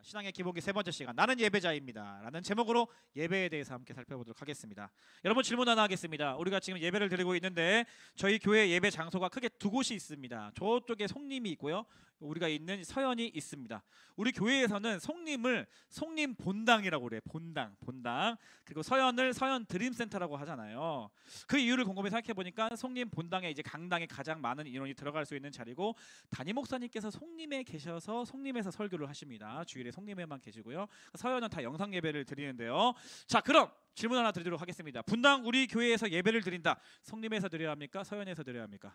신앙의 기본기 세 번째 시간, 나는 예배자입니다 라는 제목으로 예배에 대해서 함께 살펴보도록 하겠습니다. 여러분, 질문 하나 하겠습니다. 우리가 지금 예배를 드리고 있는데 저희 교회 예배 장소가 크게 두 곳이 있습니다. 저쪽에 송림이 있고요, 우리가 있는 서연이 있습니다. 우리 교회에서는 송림을 송림 본당이라고 그래요. 본당. 그리고 서연을 서연 드림센터라고 하잖아요. 그 이유를 곰곰이 생각해 보니까 송림 본당에 이제 강당에 가장 많은 인원이 들어갈 수 있는 자리고, 담임 목사님께서 송림에 계셔서 송림에서 설교를 하십니다. 주일에 송림에만 계시고요. 서연은 다 영상 예배를 드리는데요. 자, 그럼 질문 하나 드리도록 하겠습니다. 분당 우리 교회에서 예배를 드린다. 송림에서 드려야 합니까? 서연에서 드려야 합니까?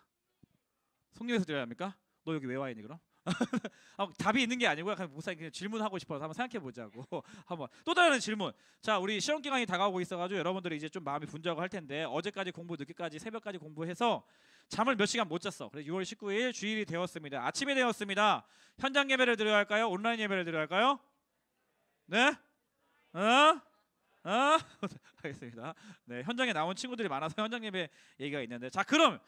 송림에서 드려야 합니까? 너 여기 왜 와 있니 그럼? 답이 있는 게 아니고요. 그냥 목사님 그냥 질문하고 싶어서 한번 생각해 보자고. 한번 또 다른 질문. 자, 우리 시험 기간이 다가오고 있어가지고 여러분들이 이제 좀 마음이 분주하고 할 텐데, 어제까지 공부 늦게까지 새벽까지 공부해서 잠을 몇 시간 못 잤어. 그래서 6월 19일 주일이 되었습니다. 아침이 되었습니다. 현장 예배를 드려야 할까요? 온라인 예배를 드려야 할까요? 네? 알겠습니다. 네, 현장에 나온 친구들이 많아서 현장 예배 얘기가 있는데, 자, 그럼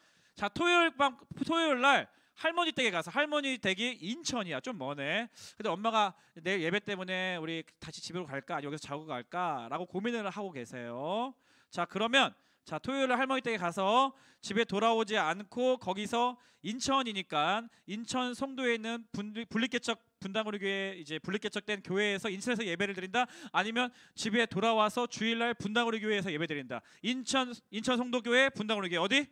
토요일 날 할머니 댁에 가서, 할머니 댁이 인천이야. 좀 머네. 근데 엄마가 내일 예배 때문에 우리 다시 집으로 갈까, 여기서 자고 갈까 라고 고민을 하고 계세요. 자, 그러면 자, 토요일에 할머니 댁에 가서 집에 돌아오지 않고 거기서 인천이니까 인천 송도에 있는 분리개척 분당우리 교회, 이제 분리개척된 교회에서 인천에서 예배를 드린다. 아니면 집에 돌아와서 주일날 분당우리 교회에서 예배 드린다. 인천 송도교회 분당우리 교회 어디?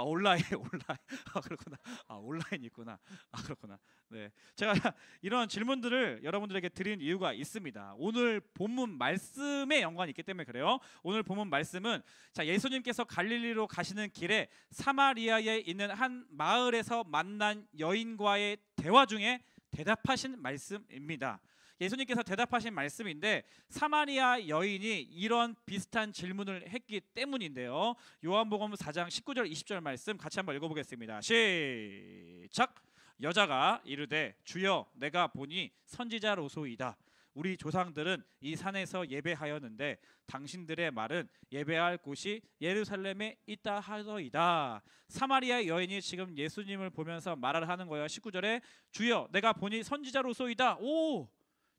온라인. 그렇구나. 온라인 있구나. 그렇구나. 네, 제가 이런 질문들을 여러분들에게 드린 이유가 있습니다. 오늘 본문 말씀에 연관이 있기 때문에 그래요. 오늘 본문 말씀은, 자, 예수님께서 갈릴리로 가시는 길에 사마리아에 있는 한 마을에서 만난 여인과의 대화 중에 대답하신 말씀입니다. 예수님께서 대답하신 말씀인데, 사마리아 여인이 이런 비슷한 질문을 했기 때문인데요. 요한복음 4장 19절 20절 말씀 같이 한번 읽어보겠습니다. 시작. 여자가 이르되 주여, 내가 보니 선지자로소이다. 우리 조상들은 이 산에서 예배하였는데 당신들의 말은 예배할 곳이 예루살렘에 있다 하더이다. 사마리아 여인이 지금 예수님을 보면서 말을 하는 거예요. 19절에 주여, 내가 보니 선지자로소이다. 오,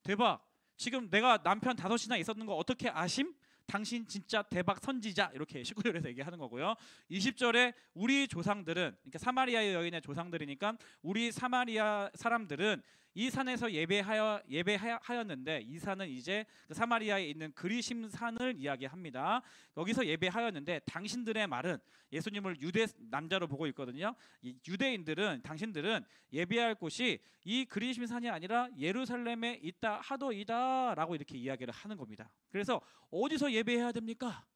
대박. 지금 내가 남편 5이나 있었는 거 어떻게 아심? 당신 진짜 대박 선지자. 이렇게 19절에서 얘기하는 거고요. 20절에 우리 조상들은, 그러니까 사마리아 여인의 조상들이니까 우리 사마리아 사람들은 이 산에서 예배하였는데, 이 산은 이제 그 사마리아에 있는 그리심 산을 이야기합니다. 여기서 예배하였는데 당신들의 말은, 예수님을 유대 남자로 보고 있거든요. 이 유대인들은, 당신들은 예배할 곳이 이 그리심 산이 아니라 예루살렘에 있다 하더이다 라고 이렇게 이야기를 하는 겁니다. 그래서 어디서 예배해야 됩니까?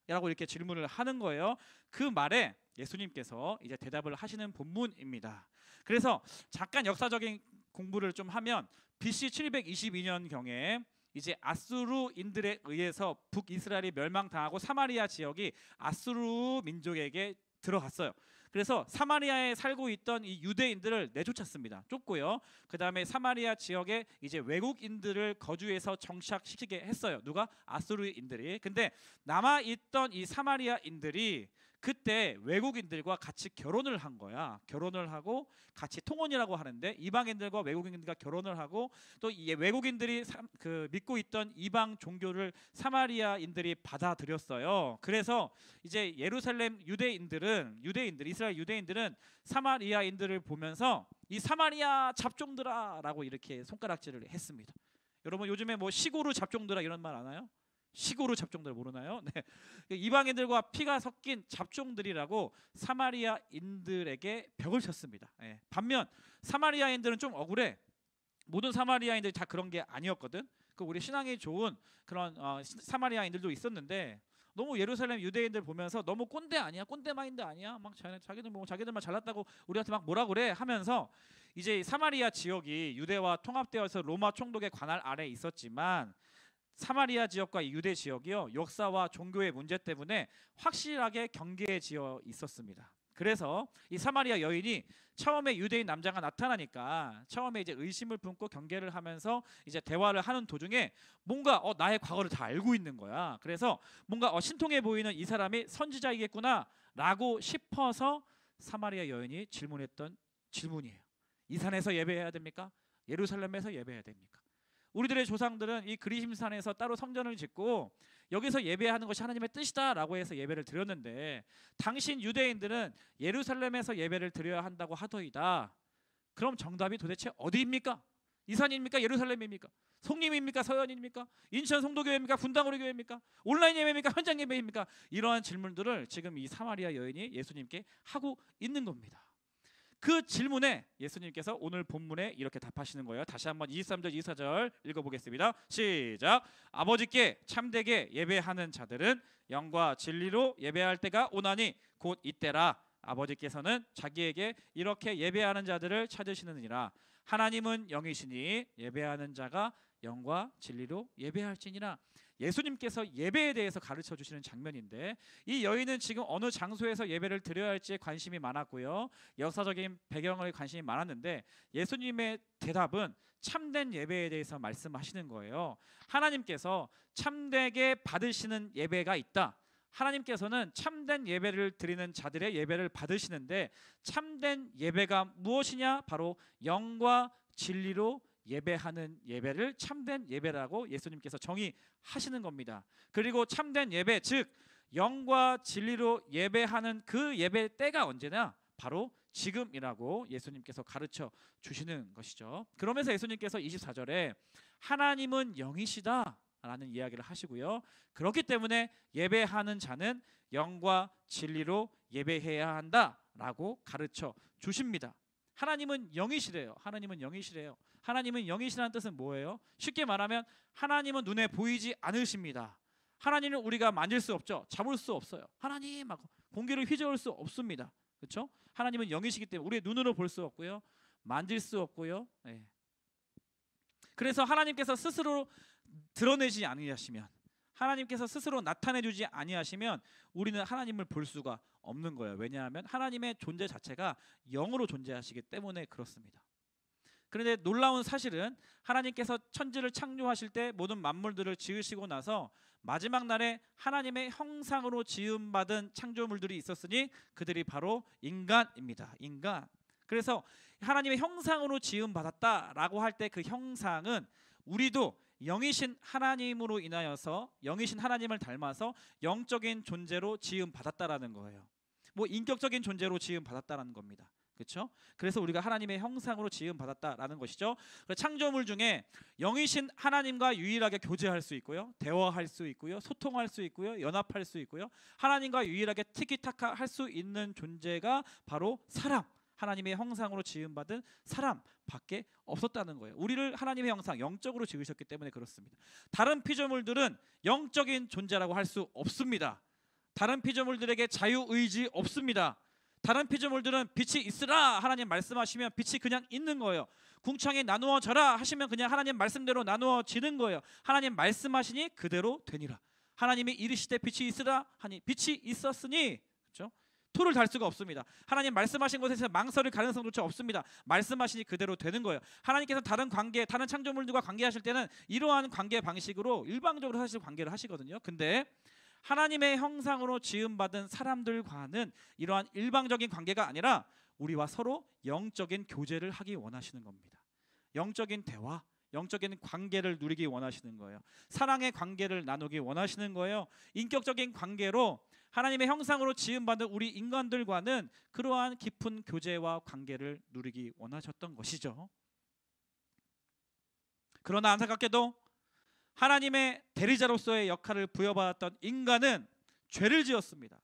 라고 이렇게 질문을 하는 거예요. 그 말에 예수님께서 이제 대답을 하시는 본문입니다. 그래서 잠깐 역사적인 공부를 좀 하면, BC 722년경에 이제 아수르인들에 의해서 북이스라엘이 멸망당하고 사마리아 지역이 아수르 민족에게 들어갔어요. 그래서 사마리아에 살고 있던 이 유대인들을 내쫓았습니다. 쫓고요. 그 다음에 사마리아 지역에 이제 외국인들을 거주해서 정착시키게 했어요. 누가? 아수르인들이. 근데 남아있던 이 사마리아인들이 그때 외국인들과 같이 결혼을 한 거야. 결혼을 하고 같이 통혼이라고 하는데, 이방인들과 외국인들과 결혼을 하고, 또 이 외국인들이 믿고 있던 이방 종교를 사마리아인들이 받아들였어요. 그래서 이제 예루살렘 이스라엘 유대인들은 사마리아인들을 보면서 이 사마리아 잡종들아라고 이렇게 손가락질을 했습니다. 여러분, 요즘에 뭐 시고르 잡종들아 이런 말 아나요? 시고르 잡종들 모르나요? 네. 이방인들과 피가 섞인 잡종들이라고 사마리아인들에게 벽을 쳤습니다. 네. 반면 사마리아인들은 좀 억울해. 모든 사마리아인들이 다 그런 게 아니었거든. 우리 신앙이 좋은 그런 사마리아인들도 있었는데, 너무 예루살렘 유대인들 보면서 너무 꼰대 아니야? 꼰대 마인드 아니야? 막 자기들만 잘났다고 우리한테 막 뭐라 그래 하면서, 이제 사마리아 지역이 유대와 통합되어서 로마 총독의 관할 아래에 있었지만, 사마리아 지역과 유대 지역이요, 역사와 종교의 문제 때문에 확실하게 경계지어 있었습니다. 그래서 이 사마리아 여인이 처음에 유대인 남자가 나타나니까 처음에 이제 의심을 품고 경계를 하면서 이제 대화를 하는 도중에 뭔가 나의 과거를 다 알고 있는 거야. 그래서 뭔가 신통해 보이는 이 사람이 선지자이겠구나라고 싶어서 사마리아 여인이 질문했던 질문이에요. 이 산에서 예배해야 됩니까? 예루살렘에서 예배해야 됩니까? 우리들의 조상들은 이 그리심산에서 따로 성전을 짓고 여기서 예배하는 것이 하나님의 뜻이다라고 해서 예배를 드렸는데, 당신 유대인들은 예루살렘에서 예배를 드려야 한다고 하더이다. 그럼 정답이 도대체 어디입니까? 이산입니까? 예루살렘입니까? 송림입니까? 서현입니까? 인천 송도교회입니까? 분당우리 교회입니까? 온라인 예배입니까? 현장 예배입니까? 이러한 질문들을 지금 이 사마리아 여인이 예수님께 하고 있는 겁니다. 그 질문에 예수님께서 오늘 본문에 이렇게 답하시는 거예요. 다시 한번 23절 24절 읽어보겠습니다. 시작. 아버지께 참되게 예배하는 자들은 영과 진리로 예배할 때가 오나니 곧 이때라. 아버지께서는 자기에게 이렇게 예배하는 자들을 찾으시느니라. 하나님은 영이시니 예배하는 자가 영과 진리로 예배할지니라. 예수님께서 예배에 대해서 가르쳐 주시는 장면인데, 이 여인은 지금 어느 장소에서 예배를 드려야 할지에 관심이 많았고요, 역사적인 배경에 관심이 많았는데, 예수님의 대답은 참된 예배에 대해서 말씀하시는 거예요. 하나님께서 참되게 받으시는 예배가 있다. 하나님께서는 참된 예배를 드리는 자들의 예배를 받으시는데, 참된 예배가 무엇이냐? 바로 영과 진리로 예배하는 예배를 참된 예배라고 예수님께서 정의하시는 겁니다. 그리고 참된 예배, 즉 영과 진리로 예배하는 그 예배 때가 언제냐? 바로 지금이라고 예수님께서 가르쳐 주시는 것이죠. 그러면서 예수님께서 24절에 하나님은 영이시다 라는 이야기를 하시고요, 그렇기 때문에 예배하는 자는 영과 진리로 예배해야 한다라고 가르쳐 주십니다. 하나님은 영이시래요. 하나님은 영이시래요. 하나님은 영이시라는 뜻은 뭐예요? 쉽게 말하면 하나님은 눈에 보이지 않으십니다. 하나님은 우리가 만질 수 없죠. 잡을 수 없어요. 하나님 하고 공기를 휘저을 수 없습니다. 그렇죠? 하나님은 영이시기 때문에 우리의 눈으로 볼 수 없고요, 만질 수 없고요. 네. 그래서 하나님께서 스스로 드러내지 아니하시면, 하나님께서 스스로 나타내주지 아니하시면 우리는 하나님을 볼 수가 없는 거예요. 왜냐하면 하나님의 존재 자체가 영으로 존재하시기 때문에 그렇습니다. 그런데 놀라운 사실은 하나님께서 천지를 창조하실 때 모든 만물들을 지으시고 나서 마지막 날에 하나님의 형상으로 지음받은 창조물들이 있었으니 그들이 바로 인간입니다. 인간. 그래서 하나님의 형상으로 지음받았다라고 할 때 그 형상은 우리도 영이신 하나님으로 인하여서, 영이신 하나님을 닮아서 영적인 존재로 지음받았다라는 거예요. 뭐 인격적인 존재로 지음받았다라는 겁니다. 그렇죠? 그래서 우리가 하나님의 형상으로 지음받았다라는 것이죠. 창조물 중에 영이신 하나님과 유일하게 교제할 수 있고요, 대화할 수 있고요, 소통할 수 있고요, 연합할 수 있고요, 하나님과 유일하게 티키타카 할 수 있는 존재가 바로 사람, 하나님의 형상으로 지음받은 사람밖에 없었다는 거예요. 우리를 하나님의 형상, 영적으로 지으셨기 때문에 그렇습니다. 다른 피조물들은 영적인 존재라고 할 수 없습니다. 다른 피조물들에게 자유의지 없습니다. 다른 피조물들은 빛이 있으라 하나님 말씀하시면 빛이 그냥 있는 거예요. 궁창이 나누어져라 하시면 그냥 하나님 말씀대로 나누어지는 거예요. 하나님 말씀하시니 그대로 되니라. 하나님이 이르시되 빛이 있으라 하니 빛이 있었으니, 그렇죠? 토를 달 수가 없습니다. 하나님 말씀하신 것에서 망설일 가능성조차 없습니다. 말씀하시니 그대로 되는 거예요. 하나님께서 다른 관계, 다른 창조물들과 관계하실 때는 이러한 관계 방식으로 일방적으로 사실 관계를 하시거든요. 근데 하나님의 형상으로 지음받은 사람들과는 이러한 일방적인 관계가 아니라 우리와 서로 영적인 교제를 하기 원하시는 겁니다. 영적인 대화, 영적인 관계를 누리기 원하시는 거예요. 사랑의 관계를 나누기 원하시는 거예요. 인격적인 관계로 하나님의 형상으로 지음받은 우리 인간들과는 그러한 깊은 교제와 관계를 누리기 원하셨던 것이죠. 그러나 안타깝게도 하나님의 대리자로서의 역할을 부여받았던 인간은 죄를 지었습니다.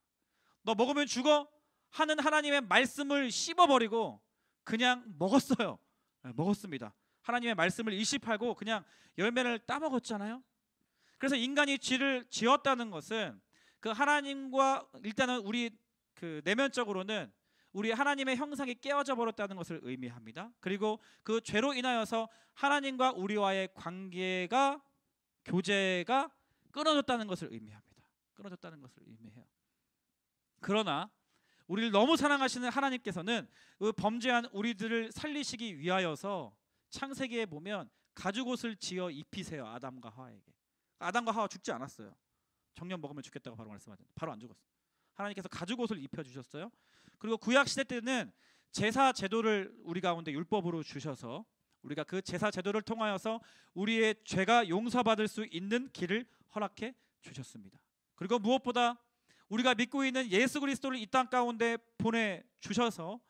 너 먹으면 죽어 하는 하나님의 말씀을 씹어버리고 그냥 먹었어요. 먹었습니다. 하나님의 말씀을 일십하고 그냥 열매를 따먹었잖아요. 그래서 인간이 죄를 지었다는 것은 그 하나님과, 일단은 우리 그 내면적으로는 우리 하나님의 형상이 깨어져 버렸다는 것을 의미합니다. 그리고 그 죄로 인하여서 하나님과 우리와의 관계가, 교제가 끊어졌다는 것을 의미합니다. 끊어졌다는 것을 의미해요. 그러나 우리를 너무 사랑하시는 하나님께서는 그 범죄한 우리들을 살리시기 위하여서 창세기에 보면 가죽옷을 지어 입히세요. 아담과 하와에게. 아담과 하와 죽지 않았어요. 정령 먹으면 죽겠다고 바로 말씀하셨는데 바로 안 죽었어요. 하나님께서 가죽옷을 입혀주셨어요. 그리고 구약시대 때는 제사 제도를 우리 가운데 율법으로 주셔서 우리가 그 제사 제도를 통하여서 우리의 죄가 용서받을 수 있는 길을 허락해 주셨습니다. 그리고 무엇보다 우리가 믿고 있는 예수 그리스도를 이 땅 가운데 보내주셔서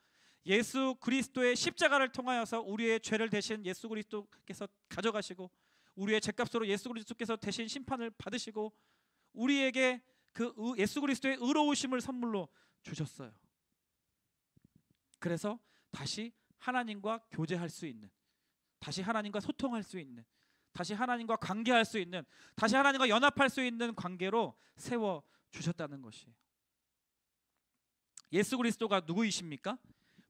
예수 그리스도의 십자가를 통하여서 우리의 죄를 대신 예수 그리스도께서 가져가시고 우리의 죄값으로 예수 그리스도께서 대신 심판을 받으시고 우리에게 그 예수 그리스도의 의로우심을 선물로 주셨어요. 그래서 다시 하나님과 교제할 수 있는, 다시 하나님과 소통할 수 있는, 다시 하나님과 관계할 수 있는, 다시 하나님과 연합할 수 있는 관계로 세워 주셨다는 것이에요. 예수 그리스도가 누구이십니까?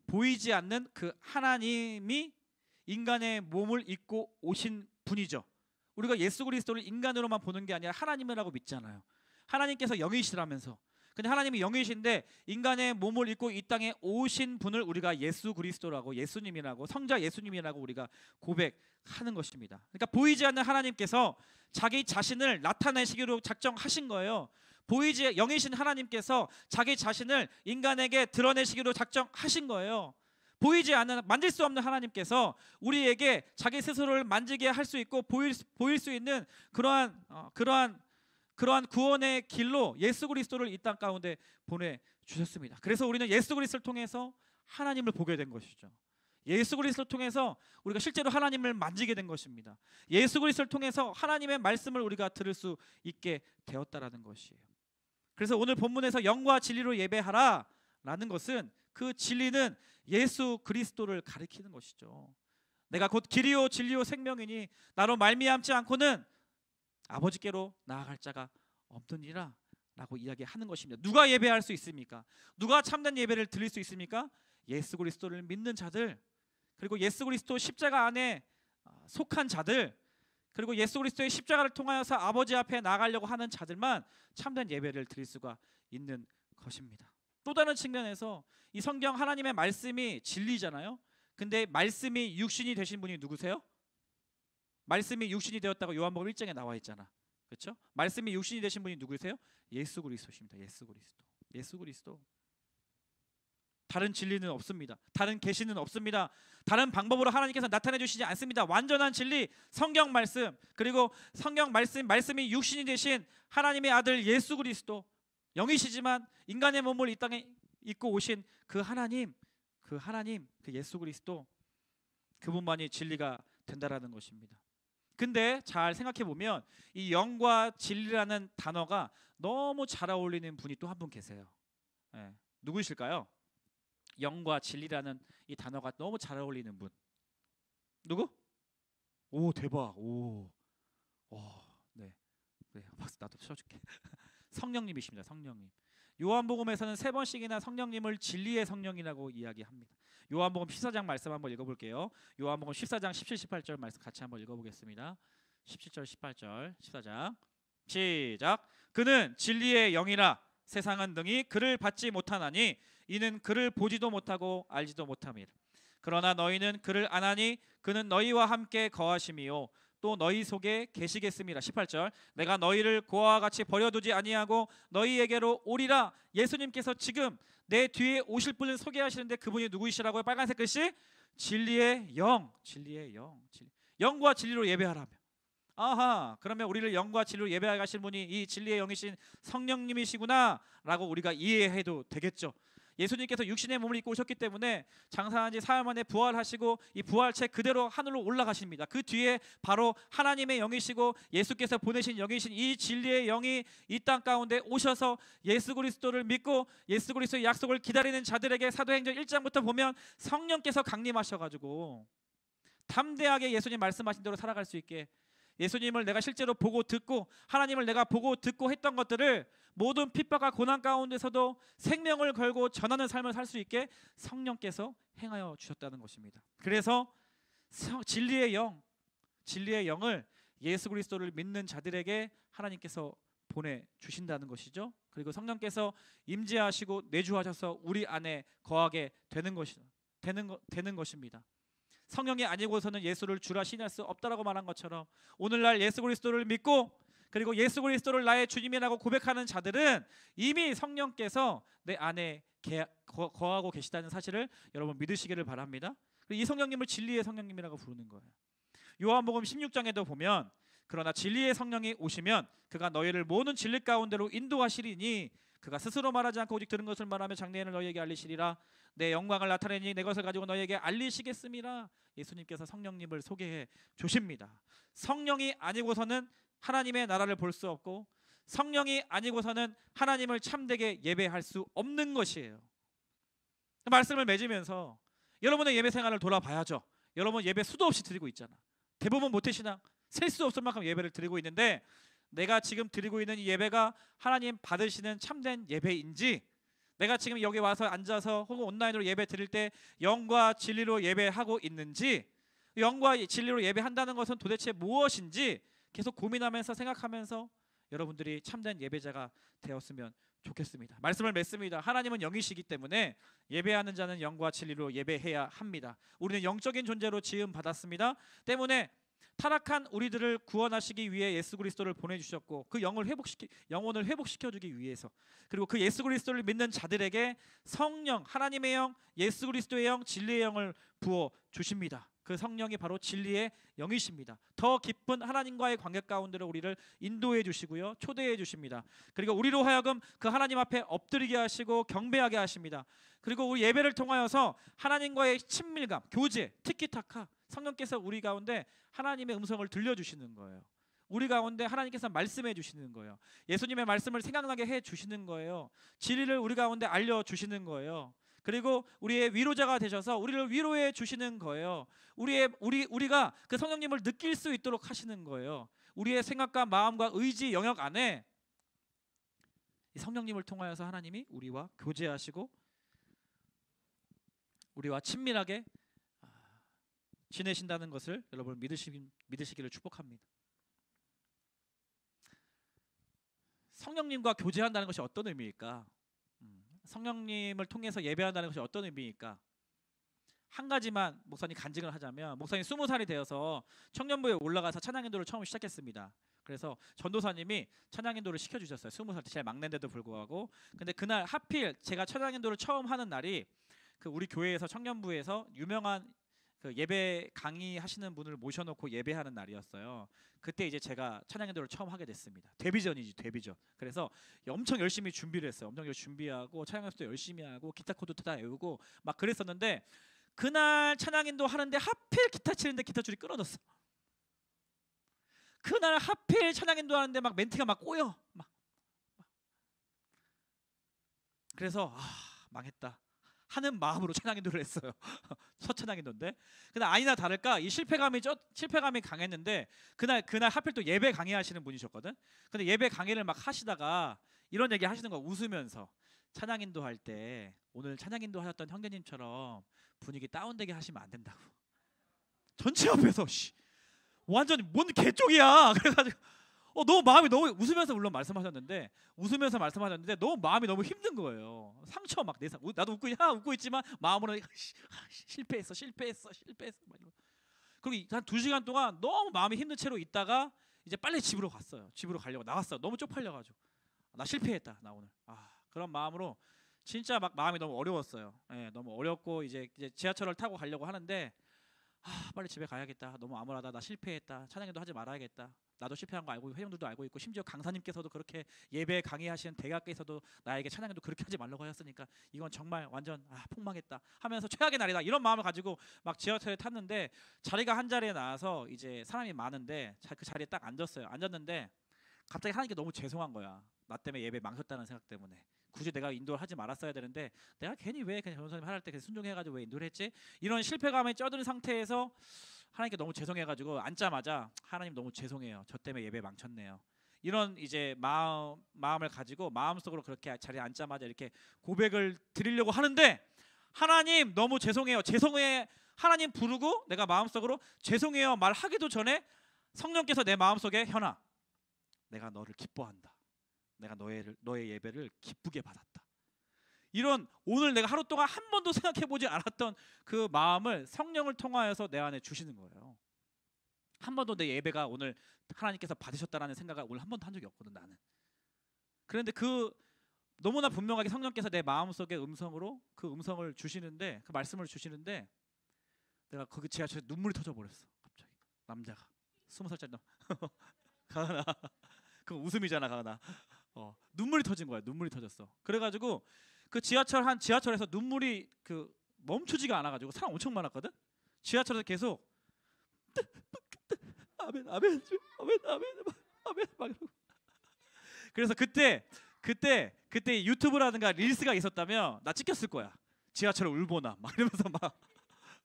보이지 않는 그 하나님이 인간의 몸을 입고 오신 분이죠. 우리가 예수 그리스도를 인간으로만 보는 게 아니라 하나님이라고 믿잖아요. 하나님께서 영이시라면서. 근데 하나님이 영이신데 인간의 몸을 입고 이 땅에 오신 분을 우리가 예수 그리스도라고, 예수님이라고, 성자 예수님이라고 우리가 고백하는 것입니다. 그러니까 보이지 않는 하나님께서 자기 자신을 나타내시기로 작정하신 거예요. 보이지 영이신 하나님께서 자기 자신을 인간에게 드러내시기로 작정하신 거예요. 보이지 않는, 만질 수 없는 하나님께서 우리에게 자기 스스로를 만지게 할 수 있고 보일 수 있는 그러한 구원의 길로 예수 그리스도를 이 땅 가운데 보내주셨습니다. 그래서 우리는 예수 그리스도를 통해서 하나님을 보게 된 것이죠. 예수 그리스도를 통해서 우리가 실제로 하나님을 만지게 된 것입니다. 예수 그리스도를 통해서 하나님의 말씀을 우리가 들을 수 있게 되었다라는 것이에요. 그래서 오늘 본문에서 영과 진리로 예배하라 라는 것은 그 진리는 예수 그리스도를 가리키는 것이죠. 내가 곧 길이요 진리요 생명이니 나로 말미암지 않고는 아버지께로 나아갈 자가 없느니라 라고 이야기하는 것입니다. 누가 예배할 수 있습니까? 누가 참된 예배를 드릴 수 있습니까? 예수 그리스도를 믿는 자들, 그리고 예수 그리스도 십자가 안에 속한 자들, 그리고 예수 그리스도의 십자가를 통하여서 아버지 앞에 나가려고 하는 자들만 참된 예배를 드릴 수가 있는 것입니다. 또 다른 측면에서 이 성경 하나님의 말씀이 진리잖아요. 근데 말씀이 육신이 되신 분이 누구세요? 말씀이 육신이 되었다고 요한복음 1장에 나와 있잖아. 그렇죠? 말씀이 육신이 되신 분이 누구세요? 예수 그리스도십니다. 예수 그리스도. 예수 그리스도. 다른 진리는 없습니다. 다른 계시는 없습니다. 다른 방법으로 하나님께서 나타내 주시지 않습니다. 완전한 진리, 성경 말씀, 그리고 성경 말씀이 육신이 되신 하나님의 아들 예수 그리스도, 영이시지만 인간의 몸을 이 땅에 입고 오신 그 하나님, 그 예수 그리스도, 그분만이 진리가 된다라는 것입니다. 근데 잘 생각해 보면 이 영과 진리라는 단어가 너무 잘 어울리는 분이 또 한 분 계세요. 누구이실까요? 영과 진리라는 이 단어가 너무 잘 어울리는 분. 누구? 오, 대박. 오. 네. 박수 나도 쳐줄게. 성령님이십니다. 성령님. 요한복음에서는 3번씩이나 성령님을 진리의 성령이라고 이야기합니다. 요한복음 14장 말씀 한번 읽어볼게요. 요한복음 14장 17, 18절 말씀 같이 한번 읽어보겠습니다. 17절, 18절, 14장 시작. 그는 진리의 영이라 세상은 능히 그를 받지 못하나니 이는 그를 보지도 못하고 알지도 못함이라. 그러나 너희는 그를 아나니 그는 너희와 함께 거하심이요 또 너희 속에 계시겠습니다. 18절. 내가 너희를 고아와 같이 버려두지 아니하고 너희에게로 오리라. 예수님께서 지금 내 뒤에 오실 분을 소개하시는데 그분이 누구이시라고요? 빨간색 글씨 진리의 영. 진리의 영. 영과 진리로 예배하라며. 아하, 그러면 우리를 영과 진리로 예배하게 하신 분이 이 진리의 영이신 성령님이시구나 라고 우리가 이해해도 되겠죠. 예수님께서 육신의 몸을 입고 오셨기 때문에 장사한 지 사흘 만에 부활하시고 이 부활체 그대로 하늘로 올라가십니다. 그 뒤에 바로 하나님의 영이시고 예수께서 보내신 영이신 이 진리의 영이 이 땅 가운데 오셔서 예수 그리스도를 믿고 예수 그리스도의 약속을 기다리는 자들에게 사도행전 1장부터 보면 성령께서 강림하셔가지고 담대하게 예수님 말씀하신 대로 살아갈 수 있게, 예수님을 내가 실제로 보고 듣고 하나님을 내가 보고 듣고 했던 것들을 모든 핍박과 고난 가운데서도 생명을 걸고 전하는 삶을 살 수 있게 성령께서 행하여 주셨다는 것입니다. 그래서 진리의 영을 예수 그리스도를 믿는 자들에게 하나님께서 보내주신다는 것이죠. 그리고 성령께서 임재하시고 내주하셔서 우리 안에 거하게 되는 것입니다. 성령이 아니고서는 예수를 주라 신할 수 없다라고 말한 것처럼 오늘날 예수 그리스도를 믿고 그리고 예수 그리스도를 나의 주님이라고 고백하는 자들은 이미 성령께서 내 안에 거하고 계시다는 사실을 여러분 믿으시기를 바랍니다. 이 성령님을 진리의 성령님이라고 부르는 거예요. 요한복음 16장에도 보면 그러나 진리의 성령이 오시면 그가 너희를 모든 진리 가운데로 인도하시리니 그가 스스로 말하지 않고 오직 들은 것을 말하며 장래에는 너희에게 알리시리라. 내 영광을 나타내니 내 것을 가지고 너희에게 알리시겠음이라. 예수님께서 성령님을 소개해 주십니다. 성령이 아니고서는 하나님의 나라를 볼 수 없고 성령이 아니고서는 하나님을 참되게 예배할 수 없는 것이에요. 말씀을 맺으면서 여러분의 예배 생활을 돌아봐야죠. 여러분 예배 수도 없이 드리고 있잖아. 대부분 모태신앙 셀 수 없을 만큼 예배를 드리고 있는데 내가 지금 드리고 있는 이 예배가 하나님 받으시는 참된 예배인지, 내가 지금 여기 와서 앉아서 혹은 온라인으로 예배 드릴 때 영과 진리로 예배하고 있는지, 영과 진리로 예배한다는 것은 도대체 무엇인지 계속 고민하면서 생각하면서 여러분들이 참된 예배자가 되었으면 좋겠습니다. 말씀을 맺습니다. 하나님은 영이시기 때문에 예배하는 자는 영과 진리로 예배해야 합니다. 우리는 영적인 존재로 지음 받았습니다. 때문에 타락한 우리들을 구원하시기 위해 예수 그리스도를 보내주셨고 그 영혼을 회복시켜주기 위해서, 그리고 그 예수 그리스도를 믿는 자들에게 성령, 하나님의 영, 예수 그리스도의 영, 진리의 영을 부어 주십니다. 그 성령이 바로 진리의 영이십니다. 더 깊은 하나님과의 관계 가운데로 우리를 인도해 주시고요, 초대해 주십니다. 그리고 우리로 하여금 그 하나님 앞에 엎드리게 하시고 경배하게 하십니다. 그리고 우리 예배를 통하여서 하나님과의 친밀감, 교제, 티키타카, 성령께서 우리 가운데 하나님의 음성을 들려주시는 거예요. 우리 가운데 하나님께서 말씀해 주시는 거예요. 예수님의 말씀을 생각나게 해 주시는 거예요. 진리를 우리 가운데 알려주시는 거예요. 그리고 우리의 위로자가 되셔서 우리를 위로해 주시는 거예요. 우리가 그 성령님을 느낄 수 있도록 하시는 거예요. 우리의 생각과 마음과 의지 영역 안에 이 성령님을 통하여서 하나님이 우리와 교제하시고 우리와 친밀하게 지내신다는 것을 여러분 믿으시기를 축복합니다. 성령님과 교제한다는 것이 어떤 의미일까? 성령님을 통해서 예배한다는 것이 어떤 의미일까? 한 가지만 목사님 간증을 하자면, 목사님 20살이 되어서 청년부에 올라가서 찬양인도를 처음 시작했습니다. 그래서 전도사님이 찬양인도를 시켜주셨어요. 20살 때 제일 막내인데도 불구하고. 근데 그날 하필 제가 찬양인도를 처음 하는 날이 그 우리 교회에서 청년부에서 유명한 그 예배 강의하시는 분을 모셔놓고 예배하는 날이었어요. 그때 이제 제가 찬양인도를 처음 하게 됐습니다. 데뷔전이지, 데뷔전. 그래서 엄청 열심히 준비를 했어요. 엄청 열심히 준비하고 찬양 연습도 열심히 하고 기타 코드 다 외우고 막 그랬었는데, 그날 찬양인도 하는데 하필 기타 치는데 기타 줄이 끊어졌어. 그날 하필 찬양인도 하는데 막 멘트가 막 꼬여. 그래서 망했다 하는 마음으로 찬양인도를 했어요. 첫 찬양인도인데. 근데 아니나 다를까 이 실패감이 강했는데, 그날 하필 또 예배 강의하시는 분이셨거든. 근데 예배 강의를 막 하시다가 이런 얘기 하시는 거, 웃으면서 찬양인도 할 때 오늘 찬양인도 하셨던 형제님처럼 분위기 다운되게 하시면 안 된다고. 전체 앞에서 완전히 뭔 개쪽이야. 그래가지고 너무 마음이 너무, 웃으면서 물론 말씀하셨는데 너무 마음이 너무 힘든 거예요. 상처 막 내상. 나도 웃고 있지만 마음으로 실패했어. 그리고 한 2시간 동안 너무 마음이 힘든 채로 있다가 이제 빨리 집으로 갔어요. 집으로 가려고 나왔어. 너무 쪽팔려가지고 나 실패했다 나 오늘. 그런 마음으로 진짜 막 마음이 너무 어려웠어요. 너무 어렵고 이제 지하철을 타고 가려고 하는데 빨리 집에 가야겠다. 너무 암울하다. 나 실패했다. 찬양도 하지 말아야겠다. 나도 실패한 거 알고 회장들도 알고 있고 심지어 강사님께서도 그렇게 예배 강의하시는 대학께서도 나에게 찬양도 그렇게 하지 말라고 하셨으니까 이건 정말 완전 폭망했다 하면서 최악의 날이다 이런 마음을 가지고 막 지하철에 탔는데, 자리가 한 자리에 나와서 이제 사람이 많은데 그 자리에 딱 앉았어요. 앉았는데 갑자기 하나님께 너무 죄송한 거야. 나 때문에 예배 망쳤다는 생각 때문에. 굳이 내가 인도를 하지 말았어야 되는데 내가 괜히 왜 그냥 전도사님 할 때 순종해가지고 왜 인도를 했지? 이런 실패감에 쩌든 상태에서 하나님께 너무 죄송해가지고 앉자마자 하나님 너무 죄송해요. 저 때문에 예배 망쳤네요. 이런 이제 마음을 가지고 마음속으로 그렇게 자리에 앉자마자 이렇게 고백을 드리려고 하는데, 하나님 너무 죄송해요. 죄송해 하나님 부르고 내가 마음속으로 죄송해요 말하기도 전에 성령께서 내 마음속에 현아 내가 너를 기뻐한다. 내가 너의 예배를 기쁘게 받았다. 이런 오늘 내가 하루 동안 한 번도 생각해보지 않았던 그 마음을 성령을 통하여서 내 안에 주시는 거예요. 한 번도 내 예배가 오늘 하나님께서 받으셨다라는 생각을 오늘 한 번도 한 적이 없거든 나는. 그런데 너무나 분명하게 성령께서 내 마음속에 음성으로 그 음성을 주시는데, 그 말씀을 주시는데 내가 거기 지하철에 눈물이 터져버렸어. 갑자기 남자가 20살짜리 가은아 그건 웃음이잖아 가은아. 눈물이 터진 거야. 눈물이 터졌어. 그래가지고 그 지하철에서 눈물이 그 멈추지가 않아가지고 사람 엄청 많았거든. 지하철에서 계속 아멘 아멘 아멘 아멘 아멘 막 이러고. 그래서 그때 유튜브라든가 릴스가 있었다면 나 찍혔을 거야. 지하철을 울보나 막 이러면서 막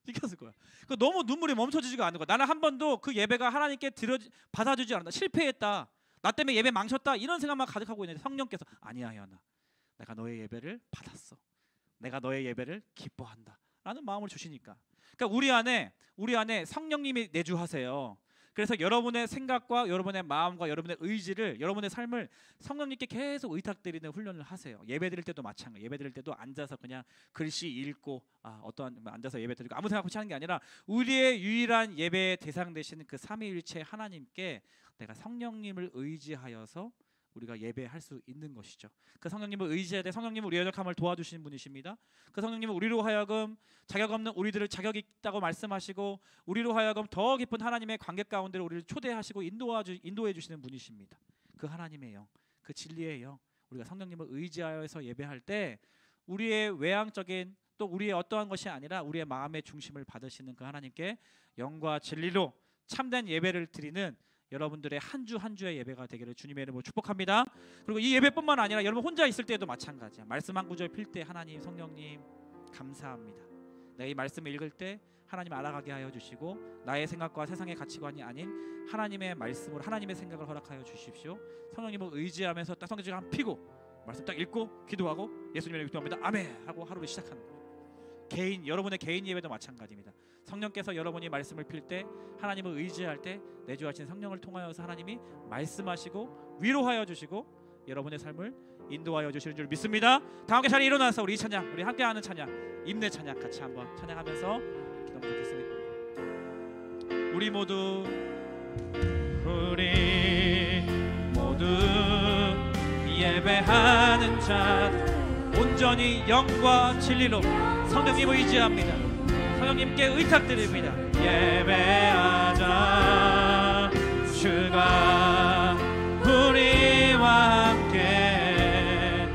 찍혔을 거야. 그 너무 눈물이 멈춰지지가 않는 거야. 나는 한 번도 그 예배가 하나님께 받아주지 않았다. 실패했다. 나 때문에 예배 망쳤다. 이런 생각만 가득하고 있는데 성령께서 아니야 혜연아, 내가 너의 예배를 받았어. 내가 너의 예배를 기뻐한다. 라는 마음을 주시니까. 그러니까 우리 안에 성령님이 내주하세요. 그래서 여러분의 생각과 여러분의 마음과 여러분의 의지를, 여러분의 삶을 성령님께 계속 의탁드리는 훈련을 하세요. 예배드릴 때도 마찬가지. 예배드릴 때도 앉아서 그냥 글씨 읽고 어떠한 앉아서 예배드리고 아무 생각 없이 하는 게 아니라 우리의 유일한 예배의 대상 되시는 그 삼위일체 하나님께 내가 성령님을 의지하여서 우리가 예배할 수 있는 것이죠. 그 성령님을 의지해야 돼. 성령님은 우리의 역함을 도와주시는 분이십니다. 그 성령님은 우리로 하여금 자격 없는 우리들을 자격이 있다고 말씀하시고 우리로 하여금 더 깊은 하나님의 관계 가운데로 우리를 초대하시고 인도해 주시는 분이십니다. 그 하나님의 영, 그 진리의 영, 우리가 성령님을 의지하여서 예배할 때 우리의 외향적인 또 우리의 어떠한 것이 아니라 우리의 마음의 중심을 받으시는 그 하나님께 영과 진리로 참된 예배를 드리는 여러분들의 한 주 한 주의 예배가 되기를 주님의 이름으로 축복합니다. 그리고 이 예배뿐만 아니라 여러분 혼자 있을 때도 마찬가지야. 말씀 한 구절 필 때 하나님, 성령님 감사합니다. 내가 이 말씀을 읽을 때 하나님 알아가게 하여 주시고 나의 생각과 세상의 가치관이 아닌 하나님의 말씀으로 하나님의 생각을 허락하여 주십시오. 성령님을 의지하면서 딱 성경책 한 피고 말씀 딱 읽고 기도하고 예수님의 이름으로 기도합니다. 아멘 하고 하루를 시작하는 거예요. 여러분의 개인 예배도 마찬가지입니다. 성령께서 여러분이 말씀을 필 때 하나님을 의지할 때 내주하신 성령을 통하여서 하나님이 말씀하시고 위로하여 주시고 여러분의 삶을 인도하여 주시는 줄 믿습니다. 다 함께 자리에 일어나서 우리 이 찬양, 우리 함께하는 찬양, 임내 찬양 같이 한번 찬양하면서 기도하면 좋겠습니다. 우리 모두 예배하는 자들 온전히 영과 진리로 성령님을 의지합니다. 성령님께 의탁드립니다. 예배하자. 주가 우리와 함께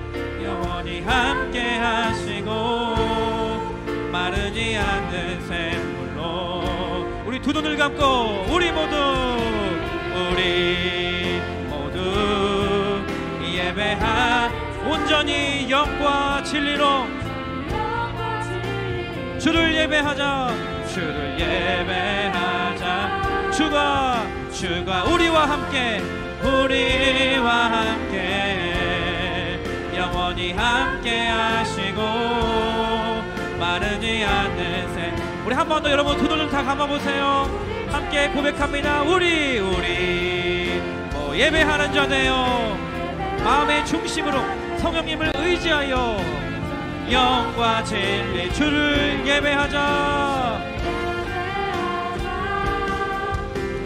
영원히 함께 하시고 마르지 않는 샘물로 우리 두 눈을 감고 우리 모두 온전히 영과 진리로 주를 예배하자. 주를 예배하자. 주가 우리와 함께 영원히 함께 하시고 마르지 않는 새. 우리 한 번 더 여러분 두 눈을 다 감아보세요. 함께 고백합니다. 우리 예배하는 자네요. 마음의 중심으로 성령님을 의지하여 영과 진리 주를 예배하자.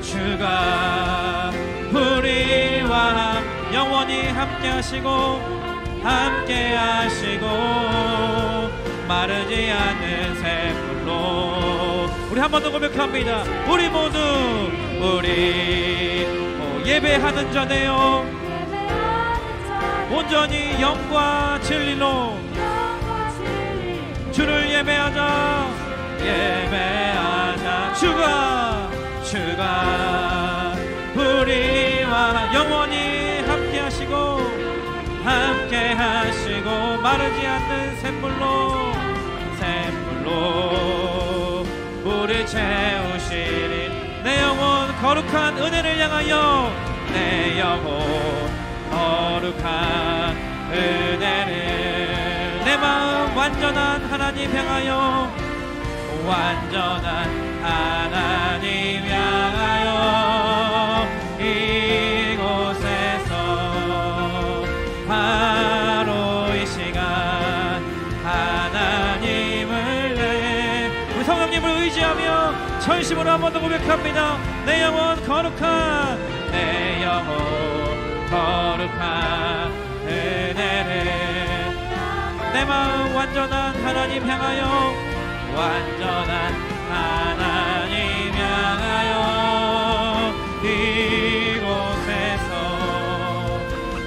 주가 우리와 영원히 함께 하시고 마르지 않는 샘물로 우리 한 번 더 고백합니다. 우리 모두 예배하는 자네요. 온전히 영과 진리로 주를 예배하자. 주가 우리와 영원히 함께 하시고 마르지 않는 샘물로 우리 채우시리. 내 영혼 거룩한 은혜를 향하여 내 영혼 거룩한 은혜를 내 마음 완전한 하나님 향하여 이곳에서 바로 이 시간 하나님을 우리 성령님을 의지하며 전심으로 한 번 더 고백합니다. 내 영혼 거룩한 은혜를 내 마음 완전한 하나님 향하여 하나님 향하여 이곳에서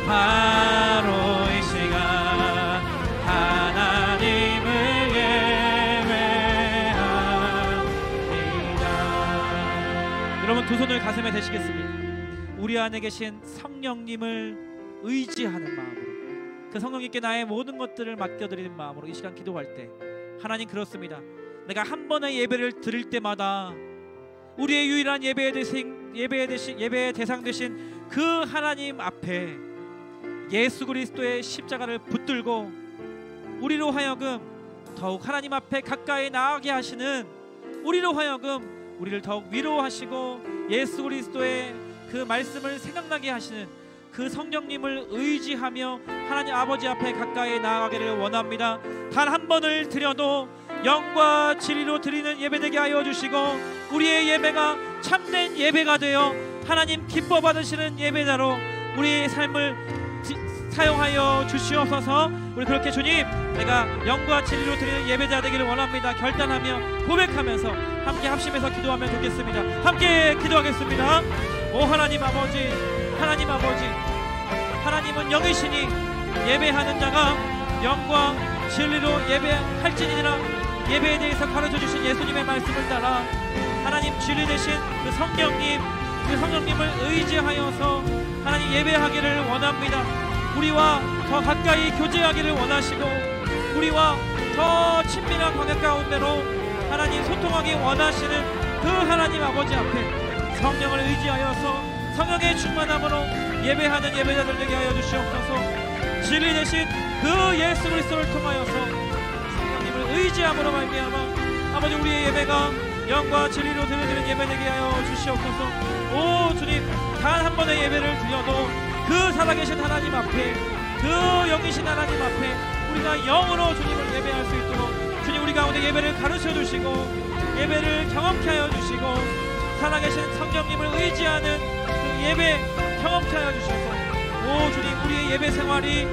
바로 이 시간 하나님을 예배합니다. 여러분 두 손을 가슴에 대시겠습니다. 우리 안에 계신 성령님을 의지하는 마음으로, 그 성령님께 나의 모든 것들을 맡겨드리는 마음으로 이 시간 기도할 때, 하나님 그렇습니다. 내가 한 번의 예배를 드릴 때마다 우리의 유일한 예배의 대상 되신 그 하나님 앞에 예수 그리스도의 십자가를 붙들고 우리로 하여금 더욱 하나님 앞에 가까이 나아가게 하시는, 우리로 하여금 우리를 더욱 위로하시고 예수 그리스도의 그 말씀을 생각나게 하시는 그 성령님을 의지하며 하나님 아버지 앞에 가까이 나아가기를 원합니다. 단 한 번을 드려도 영과 진리로 드리는 예배되게 하여 주시고, 우리의 예배가 참된 예배가 되어 하나님 기뻐 받으시는 예배자로 우리의 삶을 사용하여 주시옵소서. 우리 그렇게 주님, 내가 영과 진리로 드리는 예배자 되기를 원합니다. 결단하며 고백하면서 함께 합심해서 기도하면 좋겠습니다. 함께 기도하겠습니다. 오 하나님 아버지, 하나님 아버지, 하나님은 영이시니 예배하는 자가 영과 진리로 예배할지니라. 예배에 대해서 가르쳐주신 예수님의 말씀을 따라 하나님 진리 되신 그 성령님, 그 성령님을 의지하여서 하나님 예배하기를 원합니다. 우리와 더 가까이 교제하기를 원하시고 우리와 더 친밀한 관계 가운데로 하나님 소통하기 원하시는 그 하나님 아버지 앞에 성령을 의지하여서 성령의 충만함으로 예배하는 예배자들 되게 하여 주시옵소서. 진리 되신 그 예수 그리스도를 통하여서 성령님을 의지함으로 말미암아 아버지 우리의 예배가 영과 진리로 드려지는 예배 되게 하여 주시옵소서. 오 주님, 단 한 번의 예배를 드려도 그 살아계신 하나님 앞에, 그 영이신 하나님 앞에 우리가 영으로 주님을 예배할 수 있도록 주님 우리 가운데 예배를 가르쳐 주시고 예배를 경험케 하여 주시고 살아계신 성령님을 의지하는 그 예배 경험케 하여 주셔서 오 주님, 우리의 예배 생활이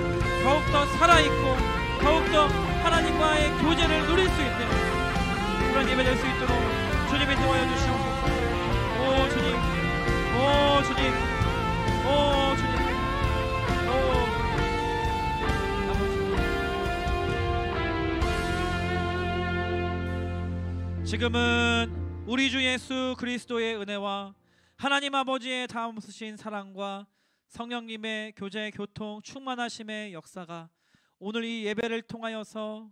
더욱더 살아있고 더욱더 하나님과의 교제를 누릴 수 있는 그런 예배 될 수 있도록 주님이 도와여 주시옵소서. 오 주님, 오 주님, 오 주님, 오 아버지. 지금은 우리 주 예수 그리스도의 은혜와 하나님 아버지의 다음으신 사랑과 성령님의 교제, 교통, 충만하심의 역사가 오늘 이 예배를 통하여서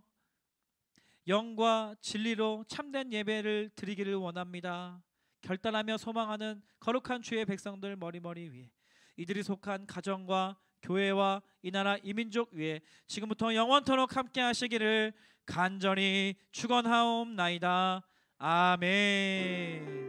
영과 진리로 참된 예배를 드리기를 원합니다. 결단하며 소망하는 거룩한 주의 백성들 머리머리 위에, 이들이 속한 가정과 교회와 이 나라 이 민족 위에 지금부터 영원토록 함께 하시기를 간절히 축원하옵나이다. 아멘.